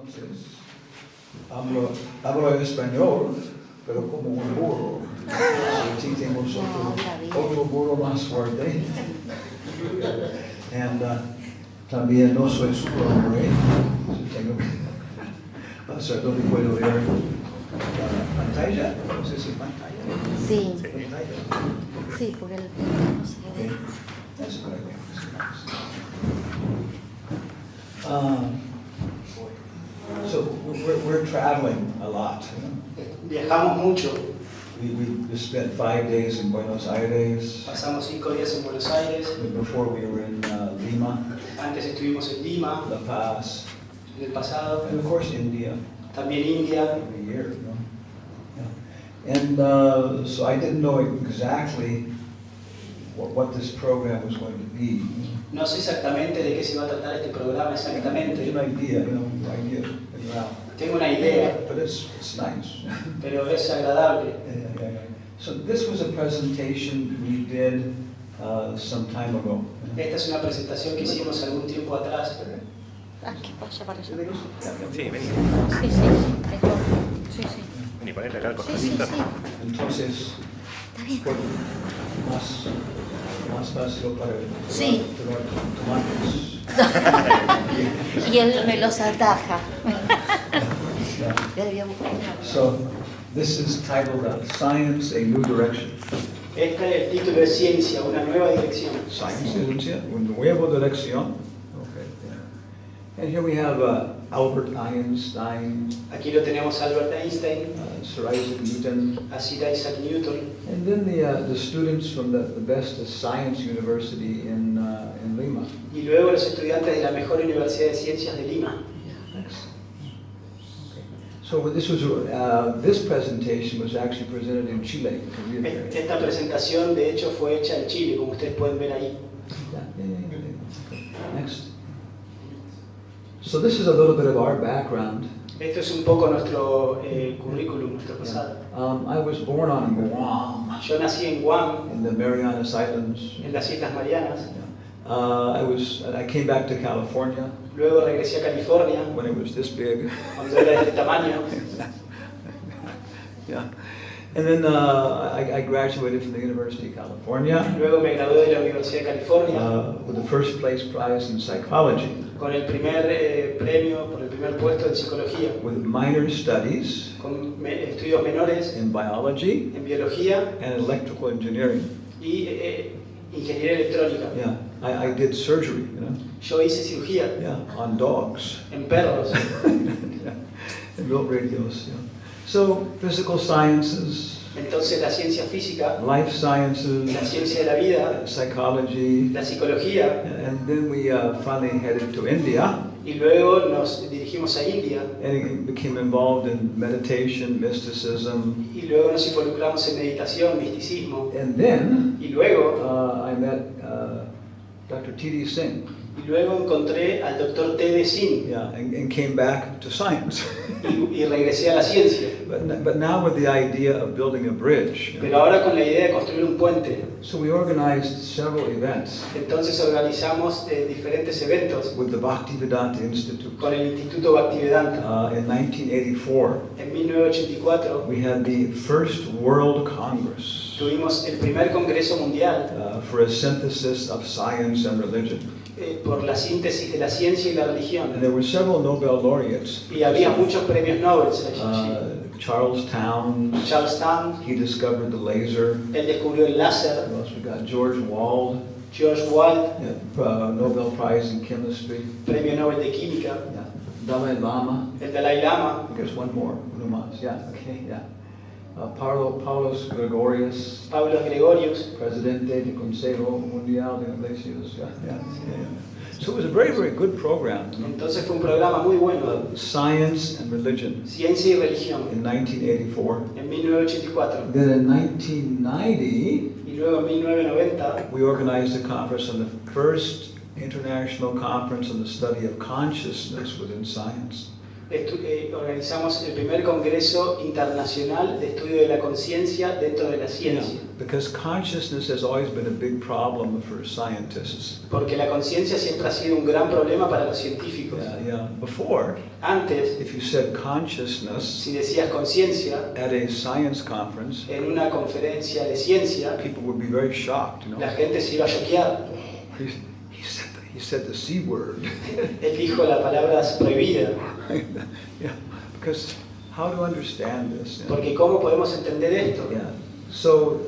Entonces, hablo español, pero como un burro. Aquí tenemos otro burro más fuerte. And, también no soy superhombre. Tengo que hacer donde puedo ver pantalla. No sé si pantalla. Sí. Pantalla. Sí, porque el no se ve. Okay. That's a good idea. So we're traveling a lot. Viajamos mucho. We spent 5 days in Buenos Aires. Pasamos 5 días en Buenos Aires. Before we were in Lima, Antes estuvimos en Lima, La Paz, en el pasado. and of course India. También India. Every year, you know. Yeah. And so I didn't know exactly what this program was going to be. No sé exactamente de qué se va a tratar este programa exactamente. An idea, idea. Tengo una idea, But it's nice. pero es agradable. Yeah. So this was a presentation we did some time ago. Esta es una presentación que hicimos algún tiempo atrás. Ah, que vaya para allá. Sí, vení. Sí, sí, mejor. Sí, sí. Vení, ponete acá al Sí, sí, costadito. sí. Entonces, Está bien. fue más fácil para Sí. tomar tomates. Y él me los ataja. Yeah. Ya debía buscar una. So, this is titled Science, a New Direction. Este es el título de Ciencia, una nueva dirección. Science, una nueva dirección. Okay. Yeah. And here we have Albert Einstein, Aquí lo tenemos a Albert Einstein, Sir Isaac Newton, a Sir Isaac Newton, and then the students from the best science university in Lima. y luego los estudiantes de la mejor Universidad de Ciencias de Lima. Thanks. Okay. So this presentation was actually presented in Chile. Esta presentación, de hecho, fue hecha en Chile, como ustedes pueden ver ahí. Yeah. Okay. Next. So this is a little bit of our background. Esto es un poco nuestro currículum, nuestro pasado. I was born on Guam, Yo nací en Guam, in the Marianas Islands. en las Islas Marianas. I came back to California Luego regresé a California, when it was this big. cuando era de este tamaño. Yeah. And then I graduated from the University of California Luego me gradué de la Universidad de California with the first place prize in psychology, con el primer premio por el primer puesto en psicología, with minor studies con estudios menores in biology en biología and electrical engineering. y ingeniería electrónica. Yeah, I did surgery, Yo hice cirugía on dogs. en perros. Yeah, and built radios. Yeah. So physical sciences, Entonces la ciencia física, life la sciences, ciencia de la vida, psychology, la psicología, and then we finally headed to India y luego nos dirigimos a India and became involved in meditation, mysticism, y luego nos involucramos en meditación, misticismo and then y luego I met Dr. T.D. Singh, y luego encontré al doctor T.D. Singh and came back to science. y regresé a la ciencia. But now with the idea of building a bridge. Pero ahora con la idea de construir un puente. So we organized several events Entonces organizamos diferentes eventos with the Bhaktivedanta Institute. con el Instituto Bhaktivedanta. In 1984, En 1984 we had the first World Congress tuvimos el primer Congreso Mundial for a synthesis of science and religion. Por la síntesis de la ciencia y la religión. And there were several Nobel laureates. Y había muchos premios Nobel allí. Charles Towns, Charles Towns, he discovered the laser. él descubrió el láser. Who else we got? George Wald, George Wald, Nobel Prize in Chemistry. premio Nobel de Química. Yeah. Dalai Lama. El Dalai Lama. I guess one more. Uno más. Yeah. Okay. Yeah. Paulos Gregorius, Pablo Gregorius, Presidente del Consejo Mundial de Iglesias. Yeah. So it was a very, very good program. Entonces fue un programa muy bueno. Science and religion Ciencia y religión. in 1984. En 1984. Then in 1990, Y luego en 1990 we organized a conference on the first international conference on the study of consciousness within science. organizamos el primer congreso internacional de estudio de la conciencia dentro de la ciencia. Because consciousness has always been a big problem for scientists. Porque la conciencia siempre ha sido un gran problema para los científicos. Before, Antes, if you said consciousness si decías conciencia at a science conference, en una conferencia de ciencia, people would be very shocked. la gente se iba a choquear. He said the C word. Él dijo la palabra prohibida. Because how to understand this? Porque ¿cómo podemos entender esto? So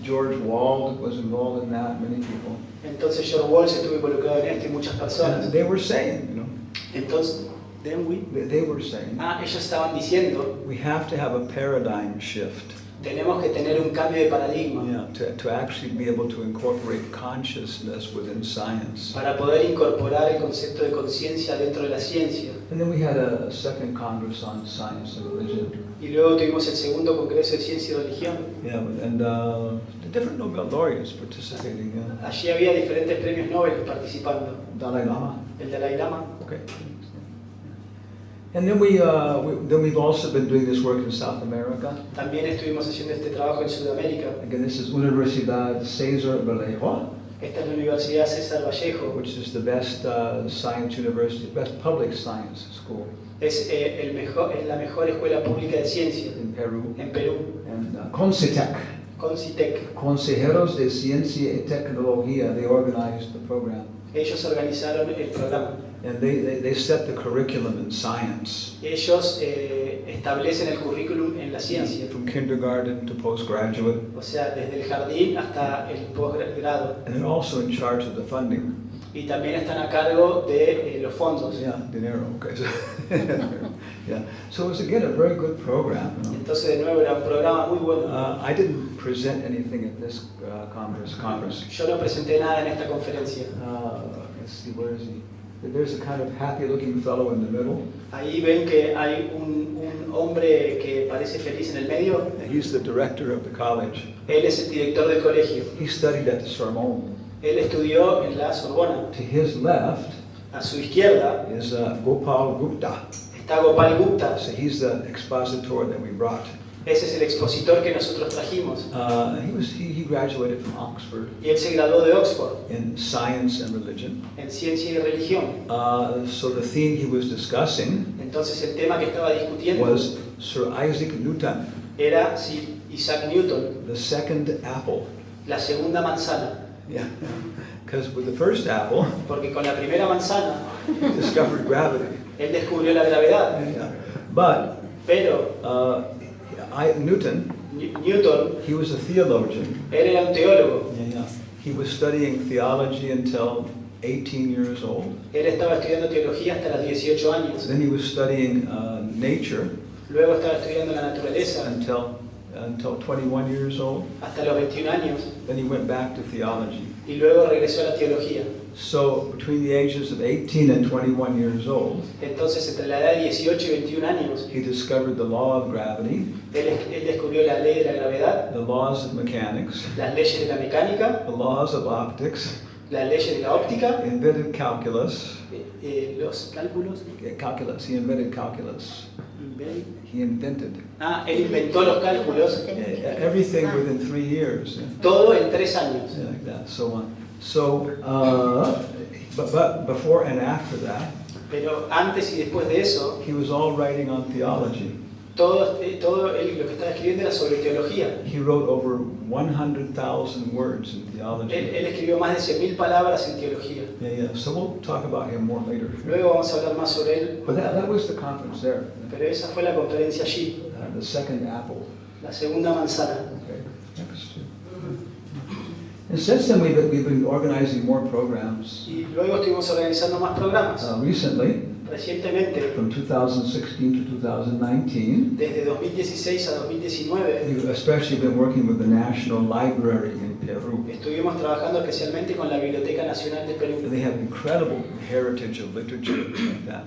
George Wald was involved in that. Many people. Entonces George Walsh estuvo involucrado en esto y muchas personas. And they were saying, Entonces, they were saying, ellos estaban diciendo, we have to have a paradigm shift. tenemos que tener un cambio de paradigma To actually be able to incorporate consciousness within science. para poder incorporar el concepto de conciencia dentro de la ciencia. And then we had a second Congress on Science and Religion. Y luego tuvimos el segundo congreso de ciencia y religión. And the different Nobel laureates participating. Allí había diferentes premios Nobel participando. Dalai Lama. El Dalai Lama. Okay. And then we've also been doing this work in South America. También estuvimos haciendo este trabajo en Sudamérica. Again, this is Universidad César Vallejo. Esta es la Universidad César Vallejo. Which is the best science university, best public science school. Es la mejor escuela pública de ciencia in Peru. En Perú. And Concitec. Concitec. Consejeros de Ciencia y Tecnología, they organized the program. Ellos organizaron el programa. And they set the curriculum in science. Ellos establecen el currículum en la ciencia. From kindergarten to postgraduate. O sea, desde el jardín hasta el posgrado. And they're also in charge of the funding. Y también están a cargo de los fondos. Dinero. Okay. So it was again a very good program. Entonces de nuevo era un programa muy bueno. I didn't present anything at this conference. Yo no presenté nada en esta conferencia. Let's see, where is he? There's a kind of happy-looking fellow in the middle. Ahí ven que hay un hombre que parece feliz en el medio. He's the director of the college. Él es el director del colegio. He studied at the Sorbonne. Él estudió en la Sorbona. To his left, a su izquierda, is Gopal Gupta. Está Gopal Gupta. So he's the expositor that we brought. Ese es el expositor que nosotros trajimos. He graduated from Oxford. Y él se graduó de Oxford. In science and religion. En ciencia y religión. So the theme he was discussing. Entonces el tema que estaba discutiendo. Was Sir Isaac Newton. Era Isaac Newton. The second apple. La segunda manzana. Yeah. Because with the first apple. Porque con la primera manzana. He discovered gravity. Él descubrió la gravedad. Pero. Newton, he was a theologian. Él era un teólogo. He was studying theology until 18 years old. Él estaba estudiando teología hasta los 18 años. Then he was studying nature. Luego estaba estudiando la naturaleza. Until 21 years old. Hasta los 21 años. Then he went back to theology. Y luego regresó a la teología. So between the ages of 18 and 21 years old, entonces entre la edad de 18 y 21 años, he discovered the law of gravity. Él descubrió la ley de la gravedad. The laws of mechanics. Las leyes de la mecánica. The laws of optics. Las leyes de la óptica. Invented calculus. Los cálculos. Calculus. He invented calculus. He invented. Él inventó los cálculos. Everything within 3 years. Todo en 3 años. Like that. So but before and after that. Pero antes y después de eso. He was all writing on theology. Todo él lo que estaba escribiendo era sobre teología. He wrote over 100,000 words in theology. Él escribió más de 100,000 palabras en teología. So we'll talk about him more later. Luego vamos a hablar más sobre él. But that was the conference there. Pero esa fue la conferencia allí. The second apple. La segunda manzana. Okay. Next. And since then we've been organizing more programs. Y luego estuvimos organizando más programas. Recently. Recientemente, from 2016 to 2019, desde 2016 a 2019, we've especially been working with the National Library in Peru. Estuvimos trabajando especialmente con la Biblioteca Nacional de Perú. They have incredible heritage of literature like that.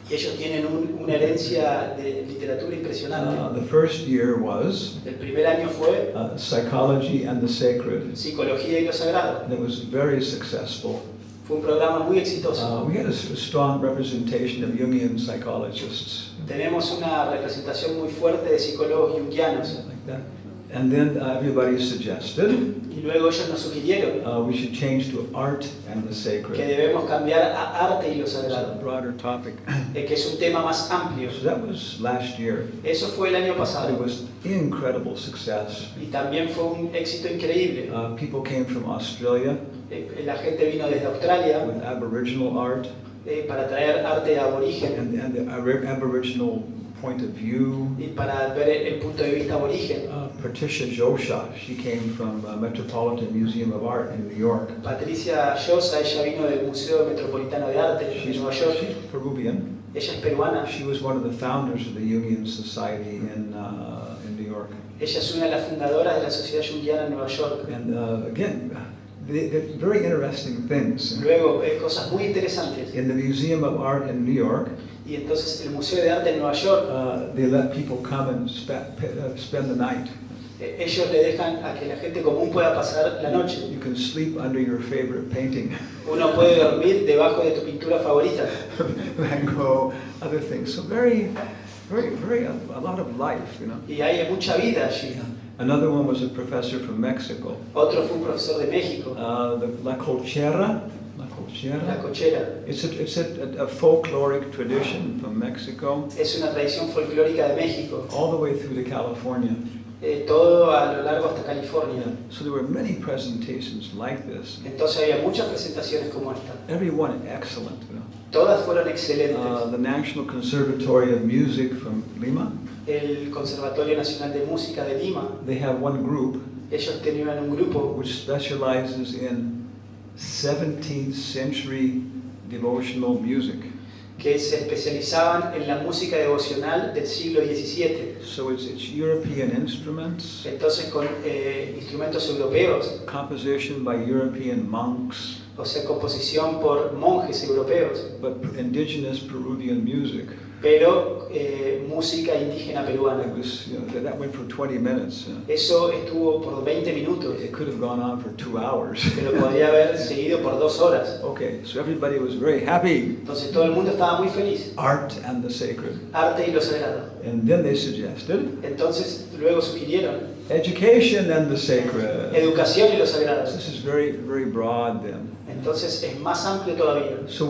Y ellos tienen una herencia de literatura impresionante. The first year was el primer año fue Psychology and the Sacred. Psicología y lo Sagrado. And it was very successful. Fue un programa muy exitoso. We had a strong representation of Jungian psychologists. Tenemos una representación muy fuerte de psicólogos junguianos. Like that. And then everybody suggested Y luego ellos nos sugirieron we should change to art and the que sacred. debemos cambiar a arte y lo It's a sagrado, broader topic. que es un tema más amplio. So that was last year. Eso fue el año It pasado was incredible success. y también fue un éxito increíble. People came from Australia La gente vino desde Australia with Aboriginal art para traer arte aborigen and the Aboriginal point of view. y para ver el punto de vista aborigen. Patricia Josha, she came from Metropolitan Museum of Art in New York. Patricia Llosa, ella vino del Museo Metropolitano de Arte de She's Nueva York. Peruvian. Ella es peruana. She was one of the founders of the Jungian Society in New York. Ella es una de las fundadoras de la Sociedad Junguiana en Nueva York. And again, the very interesting things. Luego, cosas muy interesantes. In the Museum of Art in New York, Y entonces el Museo de Arte en Nueva York, they let people come and spend the night. ellos le dejan a que la gente común pueda pasar la noche. You can sleep under your favorite painting, Uno puede dormir debajo de tu pintura favorita. Van Gogh, other things. So a lot of life, you know. Y hay mucha vida allí. Another one was a professor from Mexico. Otro fue un profesor de México, La Colchera. la cochera. It's a folkloric tradition from Mexico, Es una tradición folclórica de México, all the way through to California. todo a lo largo hasta California. So there were many presentations like this. Entonces había muchas presentaciones como esta. Every one excellent. You know. Todas fueron excelentes. The National Conservatory of Music from Lima, El Conservatorio Nacional de Música de Lima, they have one group ellos tenían un grupo which specializes in 17th century devotional music. que se especializaban en la música devocional del siglo XVII. So it's European instruments, Entonces con instrumentos europeos, composition by European monks, o sea, composición por monjes europeos, but indigenous Peruvian music. pero música indígena peruana. It was, that went for 20 minutes. Eso estuvo por 20 minutos, It could have gone on for 2 hours. pero podría haber seguido por 2 horas. Okay, so everybody was very happy. Entonces todo el mundo estaba muy feliz. Art and the sacred. Arte y lo sagrado. And then they suggested Entonces luego sugirieron education and the sacred. educación y lo sagrado. This is very broad then. Entonces es más amplio todavía. So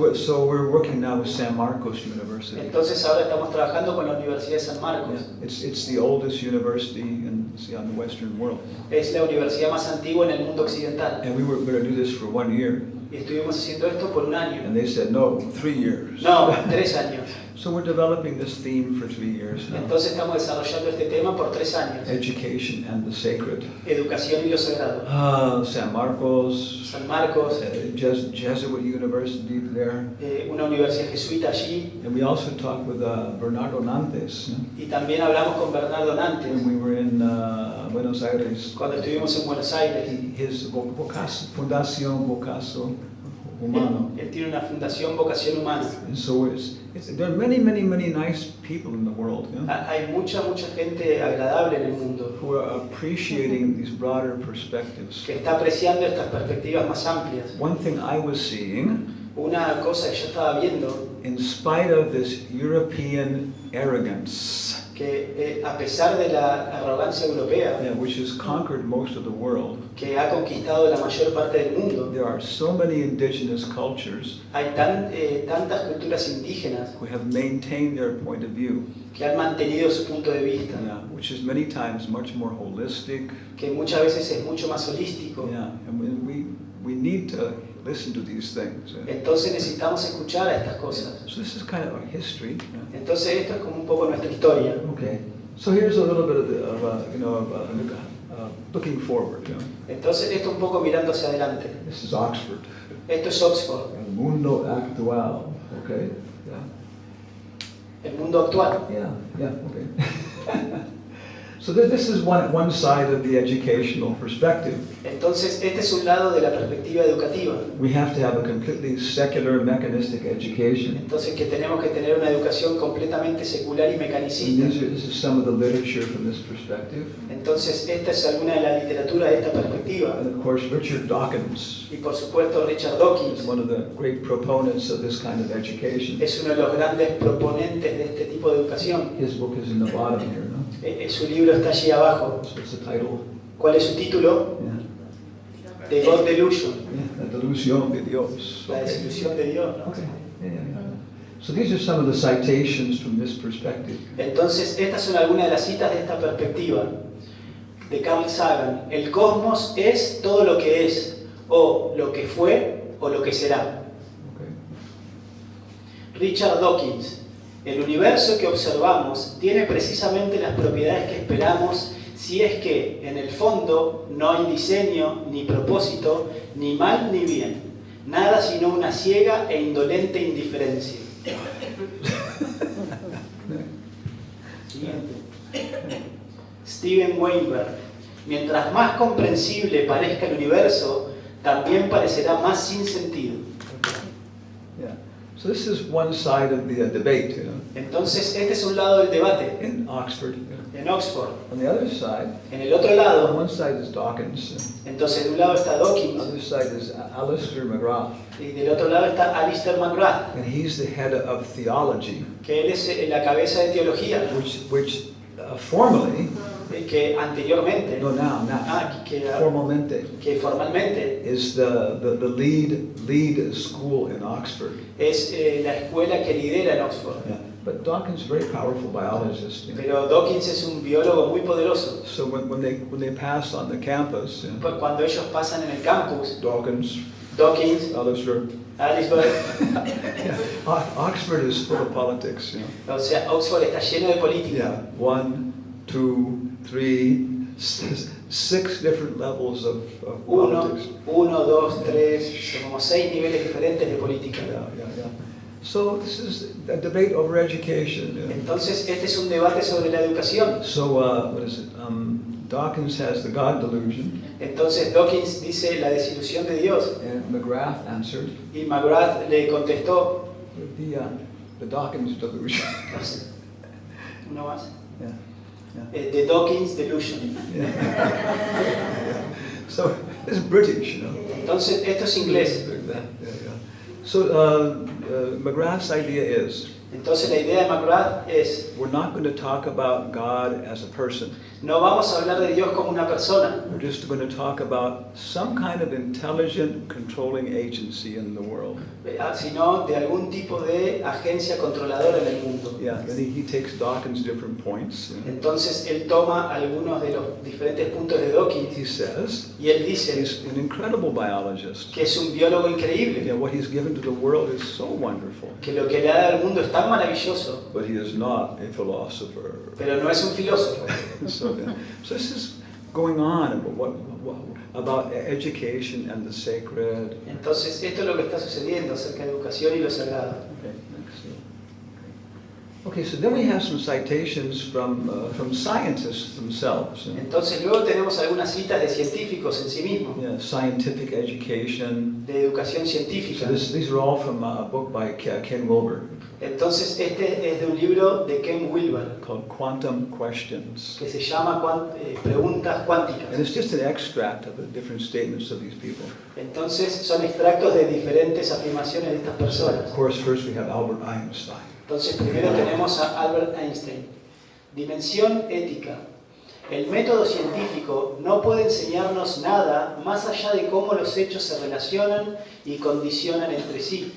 we're working now with San Marcos University. Entonces ahora estamos trabajando con la Universidad de San Marcos. Yeah, it's the oldest university in the Western world. Es la universidad más antigua en el mundo occidental. And we were going to do this for 1 year. Y estuvimos haciendo esto por 1 año. And they said, no, 3 years. No, 3 años. So we're developing this theme for 3 years now. Entonces estamos desarrollando este tema por 3 años. Education and the sacred. Educación y lo sagrado. San Marcos, San Marcos, Jesuit University there. una universidad jesuita allí. And we also talked with Bernardo Nantes Y también hablamos con Bernardo Nantes when we were in Buenos Aires. cuando estuvimos en Buenos Aires. His Fundación Vocaso Humano. Él tiene una fundación Vocación Humana. And so there are many nice people in the world, Hay mucha gente agradable en el mundo who are appreciating these broader perspectives. que está apreciando estas perspectivas más amplias. One thing I was seeing, Una cosa que yo estaba viendo, in spite of this European arrogance, que a pesar de la arrogancia europea which has conquered most of the world, que ha conquistado la mayor parte del mundo, there are so many indigenous cultures hay tantas culturas indígenas who have maintained their point of view, que han mantenido su punto de vista, which is many times much more holistic. que muchas veces es mucho más holístico. And we need to listen to these things. Entonces necesitamos escuchar a estas cosas. So this is kind of our history. Entonces esto es como un poco nuestra historia. Okay. So here's a little bit of looking forward. Entonces esto un poco mirando hacia adelante. This is Oxford. Esto es Oxford, El mundo actual. Okay. el mundo actual. Yeah. Okay. So this is one side of the educational perspective. Entonces, este es un lado de la perspectiva educativa. We have to have a completely secular, mechanistic education. Entonces, que tenemos que tener una educación completamente secular y And mecanicista. this is some of the literature from this perspective. Entonces, esta es alguna de la literatura de esta perspectiva. And of course, Richard Dawkins Y por supuesto, Richard is Dawkins one of the great proponents of this kind of education. es uno de los grandes proponentes de este tipo de educación. His book is in the bottom here, no? Su libro está allí abajo. So what's the title? ¿Cuál es su título? Yeah. The God Delusion. Yeah, La delusión de Dios. La Okay. desilusión de Dios, ¿no? Okay. Yeah, yeah, yeah. So these are some of the citations from this perspective. Entonces, estas son algunas de las citas de esta perspectiva de Carl Sagan. El cosmos es todo lo que es, o lo que fue, o lo que será. Okay. Richard Dawkins. El universo que observamos tiene precisamente las propiedades que esperamos si es que, en el fondo, no hay diseño, ni propósito, ni mal ni bien. Nada sino una ciega e indolente indiferencia. Siguiente. Steven Weinberg. Mientras más comprensible parezca el universo, también parecerá más sin sentido. Yeah. So this is one side of the debate, you know, Entonces, este es un lado del debate in Oxford. You know. en Oxford. On the other side, En el otro on lado, one side is Dawkins, entonces de un lado está on the Dawkins other side is Alistair McGrath, y del otro lado está Alistair McGrath, and he's the head of theology, que él es la cabeza de teología, which formerly, que anteriormente, no now, formalmente, que formalmente is the lead school in Oxford. es la escuela que lidera en Oxford. Yeah. But Dawkins is a very powerful biologist. You know. Pero Dawkins es un biólogo muy poderoso. So when they pass on the campus, you know, Pues cuando ellos pasan en el campus, Dawkins, Dawkins, Alistair, Alistair, yeah. Oxford is full of politics. You know. o sea, Oxford está lleno de política. Yeah, 1, 2, 3, 6 different levels of politics. 1, 2, 3, son como 6 niveles diferentes de política. Yeah. So this is a debate over education. You know. Entonces, este es un debate sobre la educación. So what is it? Dawkins has the God delusion, Entonces, Dawkins dice la desilusión de Dios. and McGrath answered Y McGrath le contestó, the Dawkins delusion. uno más, Yeah. The Dawkins Delusion. Yeah. So it's British, you know. Entonces, esto es inglés. Yeah. So McGrath's idea is Entonces, la idea de McGrath es, we're not going to talk about God as a person. no vamos a hablar de Dios como una persona, We're just going to talk about some kind of intelligent controlling agency in the world. sino de algún tipo de agencia controladora en el mundo. Yeah, and he takes Dawkins' different points. You know. Entonces, él toma algunos de los diferentes puntos de Dawkins He says y él dice he's an incredible biologist. que es un biólogo increíble, Yeah, what he's given to the world is so wonderful. que lo que le ha dado al mundo es tan maravilloso, But he is not a philosopher. pero no es un filósofo. So this is going on about education and the sacred. Entonces, esto es lo que está sucediendo acerca de educación y lo sagrado. Okay, next. Okay, so then we have some citations from scientists themselves. Entonces, luego tenemos algunas citas de científicos en sí mismos, Yeah, scientific education. de educación So científica. these are all from a book by Ken Wilber Entonces, este es de un libro de Ken Wilber, called Quantum Questions. que se llama Preguntas And Cuánticas. it's just an extract of the different statements of these people. Entonces, son extractos de diferentes afirmaciones de estas Of personas. course, first we have Albert Einstein. Entonces, primero tenemos a Albert Einstein. Dimensión ética. El método científico no puede enseñarnos nada más allá de cómo los hechos se relacionan y condicionan entre sí.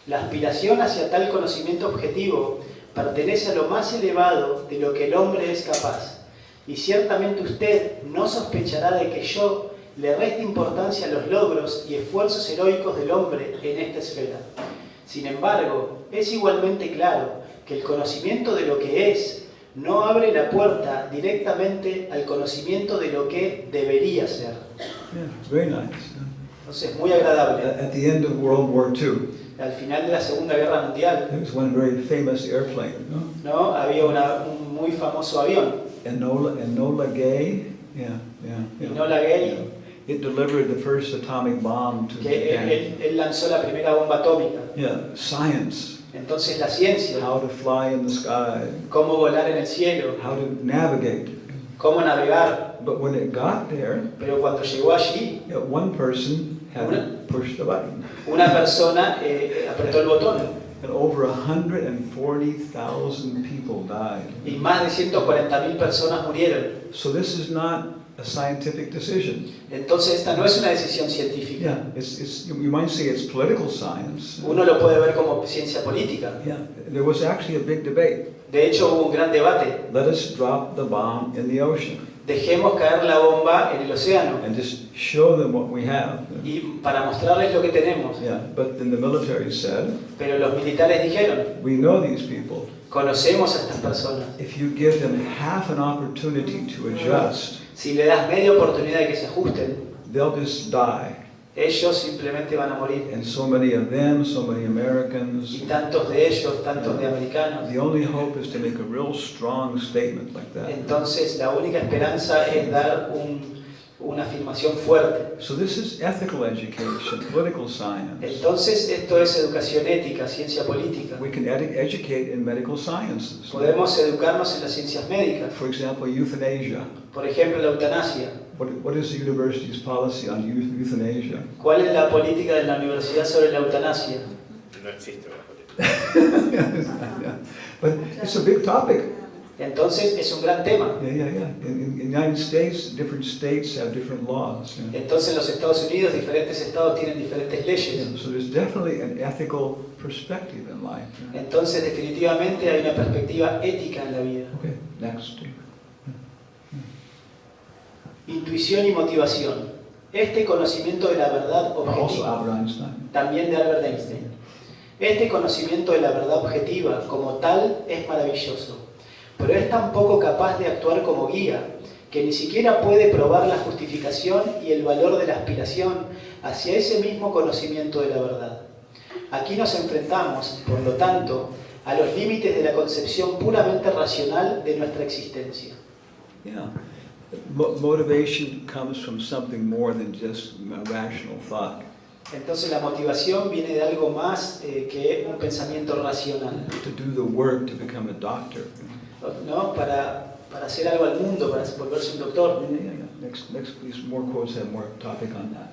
La aspiración hacia tal conocimiento objetivo pertenece a lo más elevado de lo que el hombre es capaz. Y ciertamente usted no sospechará de que yo le reste importancia a los logros y esfuerzos heroicos del hombre en esta esfera. Sin embargo, es igualmente claro que el conocimiento de lo que es no abre la puerta directamente al conocimiento de lo que debería ser. Yeah, it's very nice. Entonces, muy agradable. At the end of World War II, Al final de la Segunda Guerra Mundial, there was one very famous airplane, no? ¿no? Había un muy famoso avión, Enola Gay, Enola Gay, It delivered the first atomic bomb to que Japan. él lanzó la primera bomba atómica. Yeah, science, Entonces la ciencia, how to fly in the sky, cómo volar en el cielo, how to navigate. cómo navegar. But when it got there, Pero cuando llegó allí, one person had to push the button. una persona apretó el botón And over 140,000 people died. y más de 140.000 personas murieron. So this is not a scientific decision. Entonces esta no es una decisión científica. Yeah, you might say it's political science. Uno lo puede ver como ciencia política. Yeah, there was actually a big debate. De hecho hubo un gran debate. Let us drop the bomb in the ocean Dejemos caer la bomba en el océano and just show them what we have. y para mostrarles lo que tenemos. Yeah, but then the military said, Pero los militares dijeron, we know these people. conocemos a estas personas. If you give them half an opportunity to adjust, Si le das media oportunidad de que se ajusten, they'll just die. ellos simplemente van a morir. And so many of them, so many Americans. Y tantos de ellos, tantos de americanos. The only hope is to make a real strong statement like that. Entonces la única esperanza es dar una afirmación fuerte. So this is ethical education, political science. Entonces esto es educación ética, ciencia política. We can educate in medical sciences. Podemos educarnos en las ciencias médicas. For example, euthanasia. Por ejemplo, la eutanasia. What is the university's policy on euthanasia? ¿Cuál es la política de la universidad sobre la eutanasia? No existe una política. But it's a big topic. Entonces es un gran tema. Yeah. In the United States, different states have different laws. Yeah. Entonces en los Estados Unidos diferentes estados tienen diferentes leyes. Yeah, so there's definitely an ethical perspective in life. Yeah. Entonces definitivamente hay una perspectiva ética en la vida. Okay, next. Intuición y motivación. Este conocimiento de la verdad Also objetiva, Albert Einstein. también de Albert Einstein. Este conocimiento de la verdad objetiva como tal es maravilloso, pero es tan poco capaz de actuar como guía que ni siquiera puede probar la justificación y el valor de la aspiración hacia ese mismo conocimiento de la verdad. Aquí nos enfrentamos, por lo tanto, a los límites de la concepción puramente racional de nuestra existencia. Yeah. Motivation comes from something more than just rational thought. Entonces la motivación viene de algo más que un pensamiento racional, To do the work to become a doctor. ¿no? Para hacer algo al mundo, para volverse un doctor. Yeah. Next, please. More quotes have more topic on that.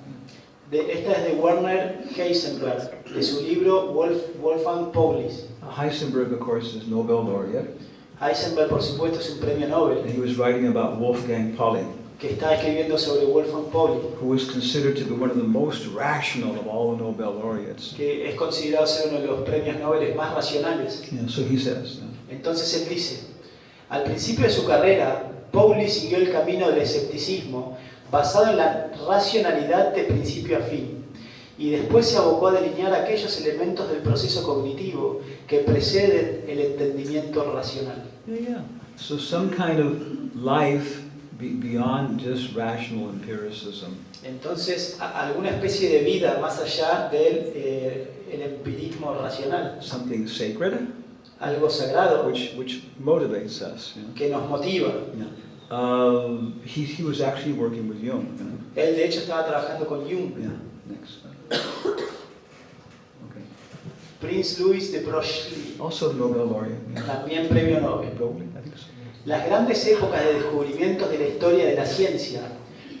Esta es de Werner Heisenberg, de su libro Wolfgang Paulis. Heisenberg, of course, is Nobel laureate. Heisenberg, por supuesto, es un premio And Nobel, he was writing about Wolfgang Pauli, que está escribiendo sobre Wolfgang Pauli, who was considered to be one of the most rational of all the Nobel laureates. que es considerado ser uno de los premios Nobel más racionales. Yeah, so he says, Entonces él dice, al principio de su carrera, Pauli siguió el camino del escepticismo basado en la racionalidad de principio a fin, y después se abocó a delinear aquellos elementos del proceso cognitivo que preceden el entendimiento racional. yeah. So some kind of life beyond just rational empiricism. Entonces, alguna especie de vida más allá del el empirismo racional, Something sacred, algo sagrado which motivates us. que nos motiva. He was actually working with Jung. Él de hecho estaba trabajando con Jung. Yeah, next. Okay. Prince Louis de Broglie, Also Nobel laureate. Yeah. también premio Nobel. Broglie, I think so. Las grandes épocas de descubrimientos de la historia de la ciencia,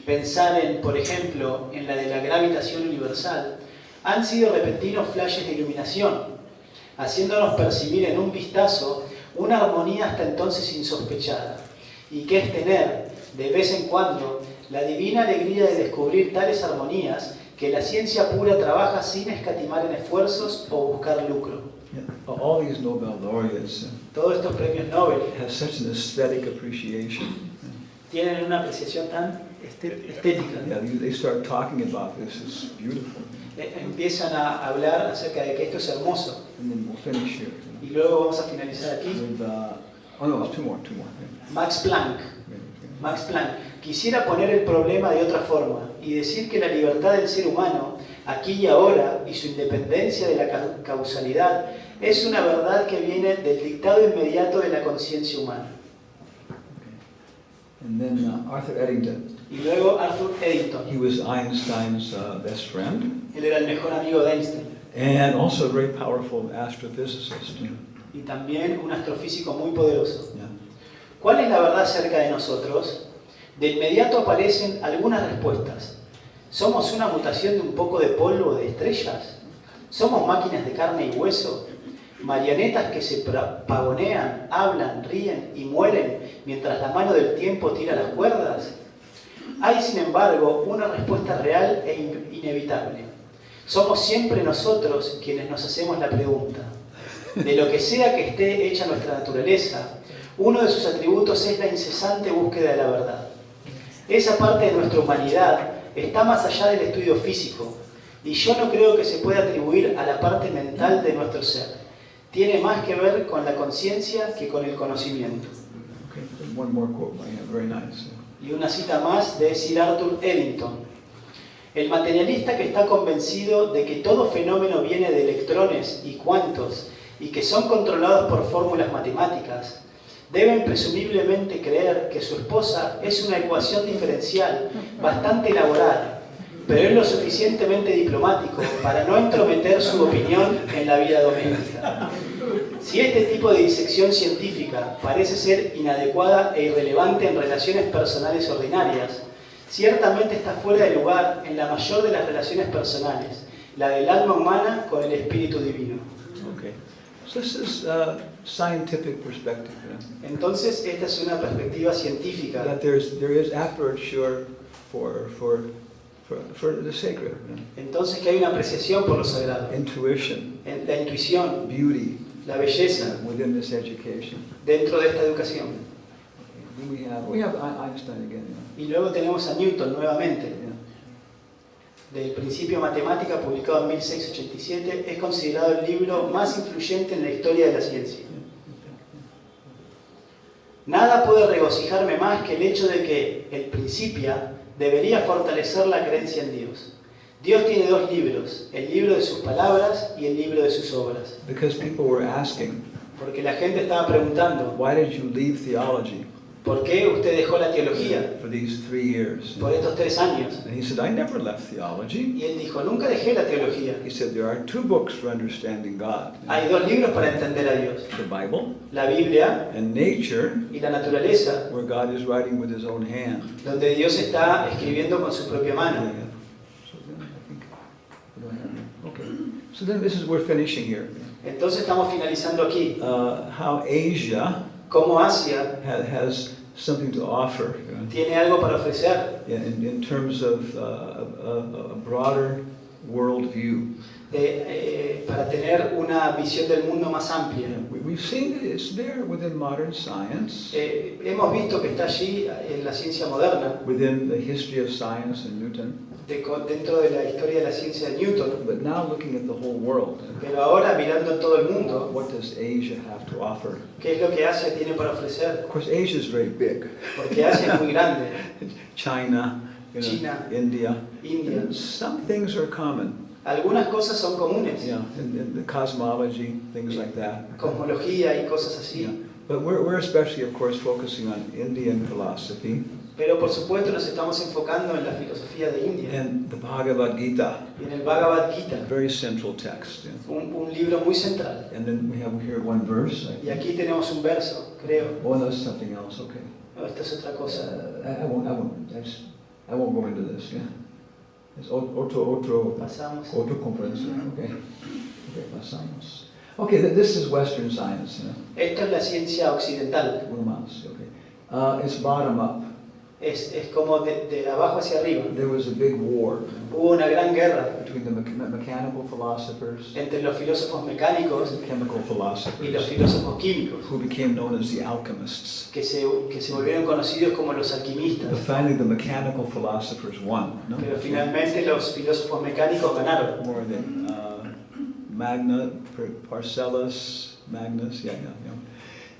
pensar en, por ejemplo, en la de la gravitación universal, han sido repentinos flashes de iluminación, haciéndonos percibir en un vistazo una armonía hasta entonces insospechada, y que es tener, de vez en cuando, la divina alegría de descubrir tales armonías que la ciencia pura trabaja sin escatimar en esfuerzos o buscar lucro. Yeah. All these Nobel laureates Todos estos premios Nobel have such an aesthetic appreciation. tienen una apreciación tan estética. Yeah, they start talking about this. It's beautiful. Empiezan a hablar acerca de que esto es hermoso. And then we'll finish here. Y luego vamos a finalizar aquí. With, oh no, two more. Max Planck. Quisiera poner el problema de otra forma y decir que la libertad del ser humano aquí y ahora y su independencia de la causalidad es una verdad que viene del dictado inmediato de la conciencia humana. And then Arthur Eddington. Y luego Arthur Eddington. He was Einstein's best friend. Él era el mejor amigo de Einstein. And also a very powerful astrophysicist. Y también un astrofísico muy poderoso. Yeah. ¿Cuál es la verdad acerca de nosotros? De inmediato aparecen algunas respuestas. ¿Somos una mutación de un poco de polvo de estrellas? ¿Somos máquinas de carne y hueso? ¿Marionetas que se pavonean, hablan, ríen y mueren mientras la mano del tiempo tira las cuerdas? Hay, sin embargo, una respuesta real e inevitable. Somos siempre nosotros quienes nos hacemos la pregunta. De lo que sea que esté hecha nuestra naturaleza, uno de sus atributos es la incesante búsqueda de la verdad. Esa parte de nuestra humanidad está más allá del estudio físico, y yo no creo que se pueda atribuir a la parte mental de nuestro ser. Tiene más que ver con la conciencia que con el conocimiento. Okay. One more quote by him, very nice. Y una cita más de Sir Arthur Eddington. El materialista que está convencido de que todo fenómeno viene de electrones y cuantos y que son controlados por fórmulas matemáticas, deben presumiblemente creer que su esposa es una ecuación diferencial bastante elaborada, pero es lo suficientemente diplomático para no entrometer su opinión en la vida doméstica. Si este tipo de disección científica parece ser inadecuada e irrelevante en relaciones personales ordinarias, ciertamente está fuera de lugar en la mayor de las relaciones personales, la del alma humana con el espíritu divino. Okay. So this is scientific perspective. Entonces, esta es una perspectiva científica. That there is aperture for the sacred. Entonces, que hay una apreciación por lo sagrado. Intuition. La intuición, Beauty. la belleza Within this education. dentro de esta educación. Okay. We have Einstein again. Y luego tenemos a Newton nuevamente. Yeah. Del Principio Matemática, publicado en 1687, es considerado el libro más influyente en la historia de la ciencia. Nada puede regocijarme más que el hecho de que el Principia debería fortalecer la creencia en Dios. Dios tiene dos libros, el libro de sus palabras y el libro de sus obras. Because people were asking, Porque la gente estaba preguntando, why did you leave theology ¿por qué usted dejó la teología for these 3 years? por estos 3 años? And he said, I never left theology. Y él dijo, nunca dejé la teología. He said, there are 2 books for understanding God. Hay dos libros para entender a Dios, The Bible la Biblia and nature, y la naturaleza, where God is writing with his own hand. donde Dios está escribiendo con su propia mano. So then I think, what do I have here? Okay. So then this is, we're finishing here. Entonces estamos finalizando aquí. How Asia Cómo Asia has something to offer. tiene algo para ofrecer In terms of a broader world view. para tener una visión del mundo más amplia. We've seen that it's there within modern science, Hemos visto que está allí en la ciencia moderna, within the history of science and Newton, dentro de la historia de la ciencia de Newton, but now looking at the whole world, pero ahora mirando en todo el mundo, what does Asia have to offer? ¿qué es lo que Asia tiene para ofrecer? Of course, Asia is very big. Porque Asia es muy grande. China, China, India. India. Some things are common. Algunas cosas son comunes, Yeah, in the cosmology, things like that. cosmología y cosas así. Yeah. But we're especially, of course, focusing on Indian philosophy Pero por supuesto nos estamos enfocando en la filosofía de India, and the Bhagavad Gita, y en el Bhagavad a Gita, very central text. Yeah. un libro muy central. And then we have here one verse. Y aquí tenemos un verso, creo. Oh, no, it's something else. Okay. No, esta es otra cosa. I won't go into this. Yeah. It's otro Pasamos. conferencia. Okay. Okay, pasamos. Okay, this is Western science. Esto es la ciencia occidental. Uno más. Okay. It's bottom up. Es como de abajo hacia arriba. There was a big war Hubo una gran guerra between the mechanical philosophers entre los filósofos mecánicos and chemical y los philosophers, filósofos químicos, who became known as the alchemists. que se volvieron conocidos como los alquimistas. But finally, the mechanical philosophers won. No? Pero finalmente los filósofos mecánicos ganaron. More than Paracelsus, Magnus, yeah.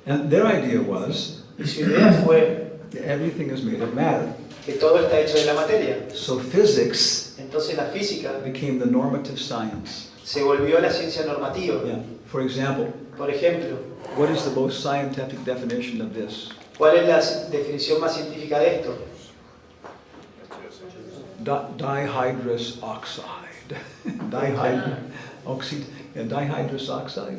And their idea was Y su idea fue everything is made of matter. que todo está hecho de la materia. So physics Entonces la física became the normative science. se volvió la ciencia normativa. Yeah. For example, Por ejemplo, what is the most scientific definition of this? ¿cuál es la definición más científica de esto? Dihydrous oxide. Dihydrous oxide.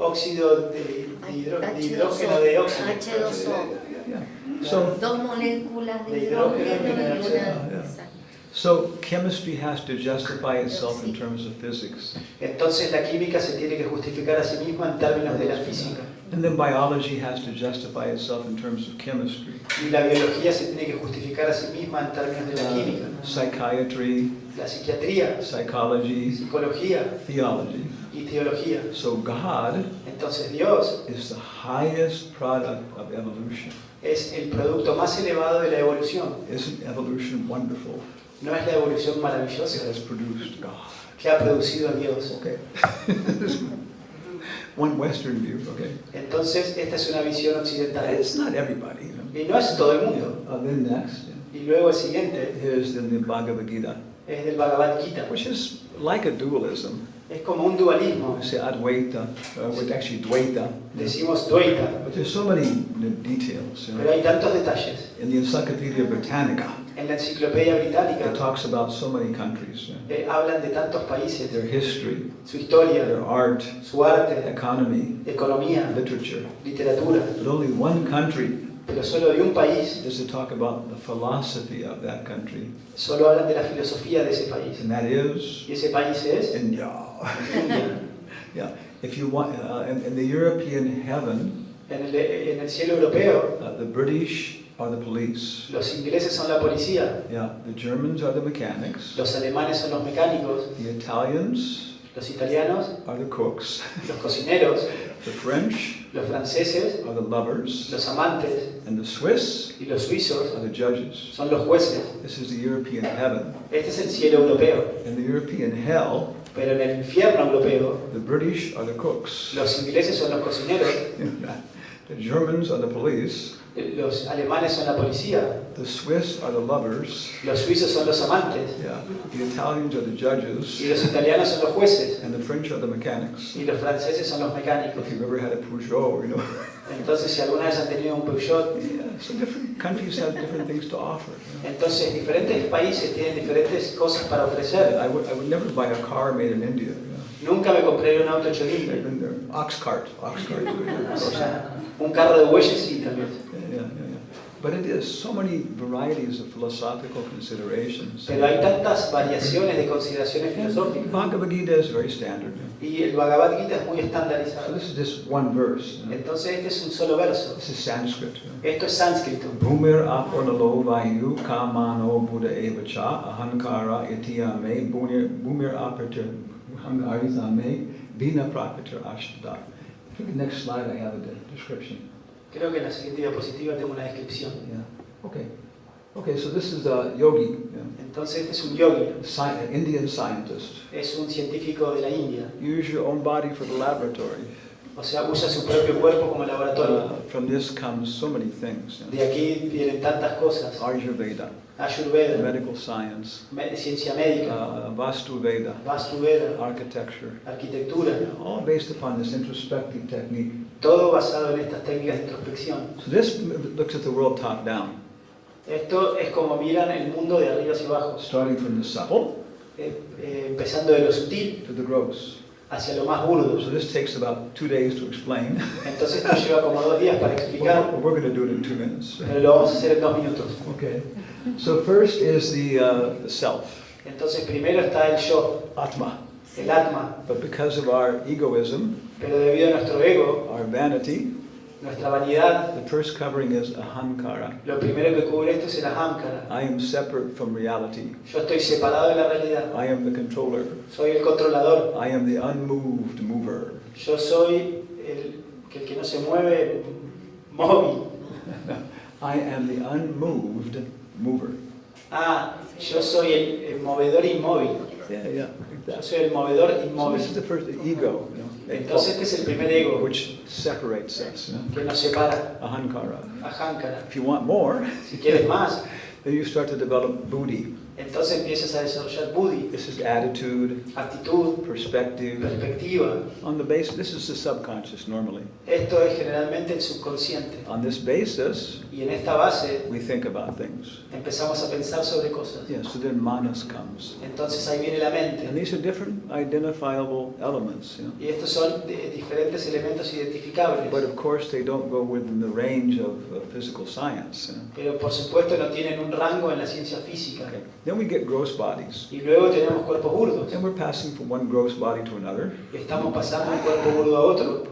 Óxido de hidrógeno de óxido. H2O. Yeah. So, Dos moléculas de De hidrógeno hidrógeno y y una. yeah. So chemistry has to justify itself in terms of physics. Entonces la química se tiene que justificar a sí misma en términos de la física. And then biology has to justify itself in terms of chemistry. Y la biología se tiene que justificar a sí misma en términos de la química. Psychiatry, La psiquiatría, psychology, psicología theology. y teología. So God Entonces Dios is the highest product of evolution. es el producto más elevado de la evolución. Isn't evolution wonderful? No es la evolución It maravillosa has produced God. que ha producido a Dios. Okay. One Western view, okay. Entonces esta es una visión occidental. It's not everybody, you know. Y no es todo el mundo. Then next Y luego el siguiente is in the Bhagavad Gita, es del Bhagavad Gita. which is like a dualism. Es como un dualismo. We say Advaita, which actually Dvaita. Decimos Dvaita, But there's so many details. You pero know. hay tantos detalles. In the Encyclopedia Britannica, En la enciclopedia británica it talks about so many countries, hablan de tantos países, their history, su historia, their art, su arte, economy, economía, literature. literatura. But only one country Pero solo de un país, does it talk about the philosophy of that country, solo hablan de la filosofía de ese país. and that is Y ese país es India. India. Yeah, if you want, in the European heaven, En el cielo europeo, the British are the police. los ingleses son la policía, Yeah, the Germans are the mechanics. los alemanes son los mecánicos, The Italians los italianos, are the cooks. los cocineros, The French los franceses, are the lovers. los amantes And the Swiss y los suizos are the judges. son los jueces. This is the European heaven. Este es el cielo europeo. In the European hell, Pero en el infierno europeo, the British are the cooks. los ingleses son los cocineros, The Germans are the police. los alemanes son la policía, The Swiss are the lovers. los suizos son los amantes, Yeah. The Italians are the judges. y los italianos son los jueces, And the French are the mechanics. y los franceses son los mecánicos. If you've ever had a Peugeot, you know. Entonces, si alguna vez han tenido un Peugeot, Yeah, so different countries have different things to offer. entonces diferentes países tienen diferentes cosas para ofrecer. I would never buy a car made in India. Nunca me compré un auto hecho en They've India. been there. Ox cart. O sea, un carro de bueyes sí, tal vez. Yeah. But it is so many varieties of philosophical considerations. Pero hay tantas variaciones de consideraciones filosóficas. Bhagavad Gita is very standard. Y el Bhagavad Gita es muy So estandarizado. this is just one verse. Entonces este es un solo verso. This is Sanskrit. Esto es sánscrito. Bhumir aponalo vayu kamano buddha evacha ahankara itiyame bhumir apatir hangarizame bina prapatir ashdada. I think the next slide I have a description. Creo que en la siguiente diapositiva tengo una descripción. Yeah. Okay, so this is a yogi, Entonces este es un yogi, an Indian scientist. es un científico de la India. Use your own body for the laboratory. O sea, usa su propio cuerpo como laboratorio. From this comes so many things. De aquí vienen tantas cosas. Ayurveda, Ayurveda, medical science, ciencia médica, Vastuveda, Vastuveda, architecture, arquitectura. all based upon this introspective technique. Todo basado en estas técnicas de introspección. So this looks at the world top down, Esto es como miran el mundo de arriba hacia abajo, starting from the subtle empezando de lo sutil to the gross. hacia lo más burdo. So this takes about 2 days to explain. Entonces esto lleva como 2 días para explicar, We're going to do it in 2 minutes. pero lo vamos a hacer en 2 minutos. Okay. So first is the self, Entonces primero está el yo, Atma. el Atma, But because of our egoism, pero debido a nuestro ego, our vanity, nuestra vanidad, the first covering is ahankara. lo primero que cubre esto es el Ahamkara. I am separate from reality. Yo estoy separado de la realidad, I am the controller. soy el controlador, I am the unmoved mover. yo soy el que no se mueve, móvil. I am the unmoved mover. Yo soy el movedor inmóvil. Yeah. Yo soy el movedor So this inmóvil. is the first ego, Entonces este es el primer ego which separates us. que nos separa, Ahankara. Ahamkara. If you want more, Si quieres más, then you start to develop buddhi. Entonces empiezas a desarrollar buddhi, This is attitude, actitud, perspective. perspectiva. On the basis, this is the subconscious normally. Esto es generalmente el subconsciente. On this basis, Y en esta base we think about things. empezamos a pensar sobre cosas. Yeah, so then manas comes. Entonces ahí viene la mente. And these are different identifiable elements. You know? Y estos son diferentes elementos identificables. But of course, they don't go within the range of physical science. You know? Pero por supuesto no tienen un rango en la ciencia física. Okay. Then we get gross bodies. Y luego tenemos cuerpos burdos. And we're passing from one gross body to another. Y estamos pasando de un cuerpo burdo a otro.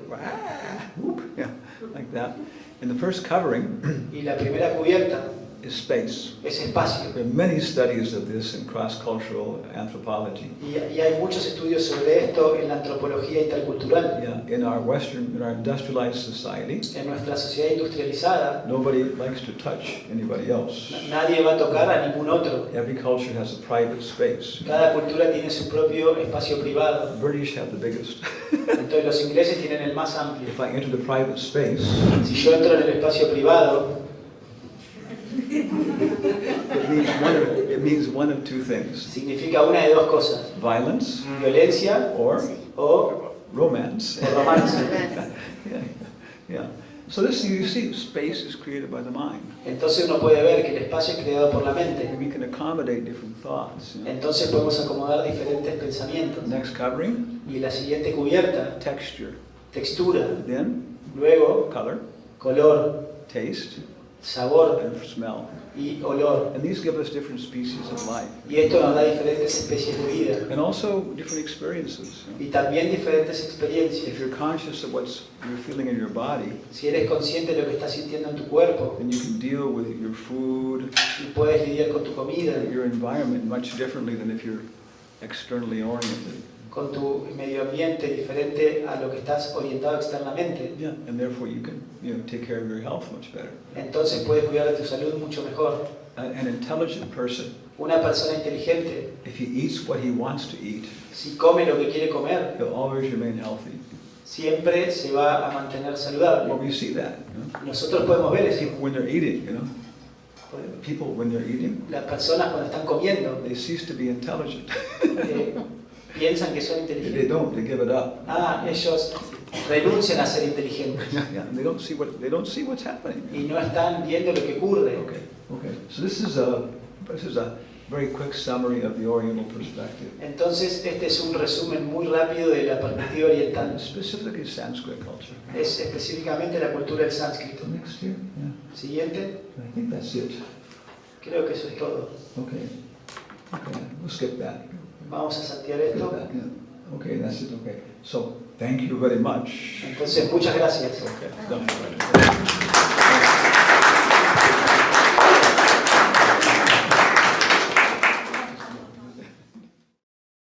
Whoop, yeah, like that. And the first covering Y la primera cubierta is space. es espacio. There are many studies of this in cross-cultural anthropology. Y hay muchos estudios sobre esto en la antropología intercultural. Yeah, in our industrialized society, En nuestra sociedad industrializada, nobody likes to touch anybody else. nadie va a tocar a ningún otro. Every culture has a private space. Cada cultura tiene su propio espacio privado. The British have the biggest. Entonces los ingleses tienen el más amplio. If I enter the private space, Si yo entro en el espacio privado, it means one of two things: significa una de dos cosas. violence Violencia or o romance. romance. Yeah, yeah. So this, you see, space is created by the mind. Entonces uno puede ver que el espacio es creado por la mente. And we can accommodate different thoughts. You know? Entonces podemos acomodar diferentes pensamientos. Next covering, Y la siguiente cubierta, texture. textura, Then luego color, color, taste, sabor and smell. y olor. And these give us different species of life. Y esto nos da diferentes especies de vida And also different experiences. You know? y también diferentes If experiencias. you're conscious of what you're feeling in your body, Si eres consciente de lo que estás sintiendo en tu cuerpo then you can deal with your food, y puedes lidiar con tu comida, your environment much differently than if you're externally oriented. con tu medio ambiente diferente a lo que estás orientado externamente. Yeah, and therefore you can, take care of your health much better. Entonces puedes cuidar de tu salud mucho mejor. An intelligent person, Una persona inteligente, if he eats what he wants to eat, si come lo que quiere comer, he'll always remain healthy. siempre se va a mantener Well, saludable. we see that. Nosotros podemos ver eso. People when they're eating, people when they're eating, Las personas cuando están comiendo they cease to be intelligent. piensan que son They inteligentes. don't. They give it up. Ellos renuncian a ser inteligentes Yeah, and they don't see what's happening. y no están viendo lo que ocurre. Okay. So this is a very quick summary of the Oriental perspective, Entonces este es un resumen muy rápido de la perspectiva oriental. specifically Sanskrit culture. Es específicamente la cultura del sánscrito. Next here. Yeah. Siguiente, I think that's it. creo que eso es todo. Okay. We'll skip that. Vamos a saltear Skip esto. that, yeah. Okay, that's it. Okay. So thank you very much. Entonces muchas gracias. Okay. Done.